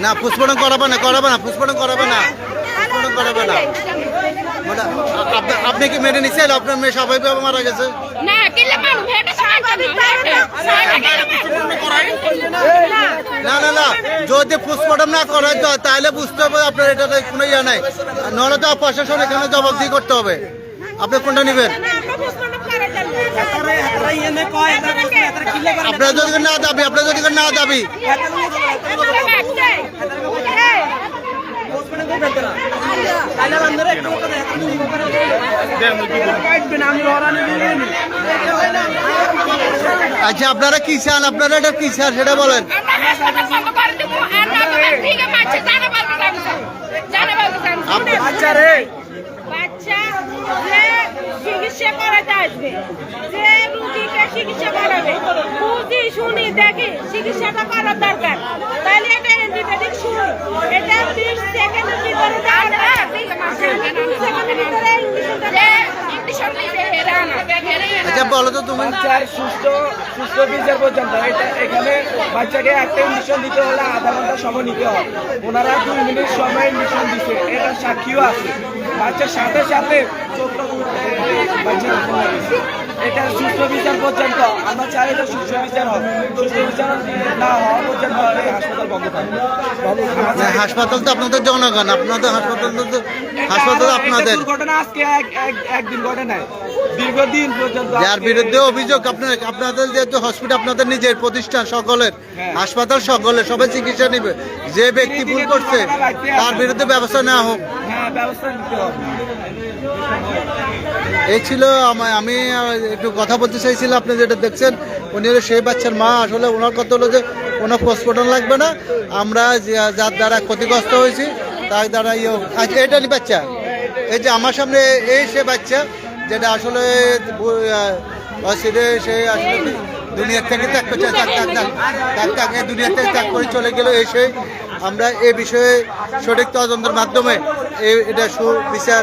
না পুষ্পরণ করাবে না পুষ্পরণ করাবে না আপনি কি মেনে নিচ্ছেন আপনার মেয়ে স্বাভাবিকভাবে মারা গেছে? না না না যদি পুষ্পরণ না করা যায় তাহলে বুঝতে হবে আপনার এটা কোনো ইয়ে নাই, নাহলে তো প্রশাসন এখানে জবাবদিহি করতে হবে। আপনি কোনটা নেবেন? আপনার যদি না দাবি আচ্ছা আপনারা কি চান, আপনারা এটা কি চান সেটা বলেন। চিকিৎসা করাতে আসবে, যে রুগীকে চিকিৎসা করাবে বুঝি শুনি দেখি চিকিৎসাটা করার দরকার, তাহলে এটা অ্যান্টিবায়োটিক শুরু, এটা 20 সেকেন্ডের ভিতরে আচ্ছা বলো তো তুমি সুস্থ বিচার পর্যন্ত এখানে বাচ্চাকে একটা ইঞ্জেকশন দিতে হলে আধা ঘন্টা সময় নিতে হয়, ওনারা 2 মিনিট সময় ইঞ্জেকশন দিচ্ছে, এটা সাক্ষীও আছে। বাচ্চার সাথে সাথে এটা সুস্থ বিচার পর্যন্ত আমরা চাই এটা সুস্থ বিচার হবে, সুস্থ বিচার না হওয়া পর্যন্ত এই হাসপাতাল বন্ধ থাকবে। হাসপাতাল তো আপনাদের জনগণ, আপনাদের হাসপাতাল আপনাদের। দুর্ঘটনা আজকে একদিন ঘটে নাই, দীর্ঘদিন পর্যন্ত যার বিরুদ্ধে অভিযোগ আপনাদের যেহেতু হসপিটাল আপনাদের নিজের প্রতিষ্ঠান সকলের, হাসপাতাল সকলের সবাই চিকিৎসা নিবে, যে ব্যক্তি ভুল করছে তার বিরুদ্ধে ব্যবস্থা নেওয়া হোক। ব্যবস্থা নিতে হবে। এই ছিল আমি একটু কথা বলতে চাইছিলাম। আপনি যেটা দেখছেন উনি হলো সেই বাচ্চার মা। আসলে ওনার কথা হলো যে কোনো পোস্টমর্টম লাগবে না, আমরা যার দ্বারা ক্ষতিগ্রস্ত হয়েছি তার দ্বারা আচ্ছা এটা নি বাচ্চা, এই যে আমার সামনে এই সে বাচ্চা যেটা আসলে সে আসলে দুনিয়ার থেকে ত্যাগ করছে, দুনিয়ার থেকে ত্যাগ করে চলে গেল। এসে আমরা এই বিষয়ে সঠিক তদন্তের মাধ্যমে এটা সুবিচার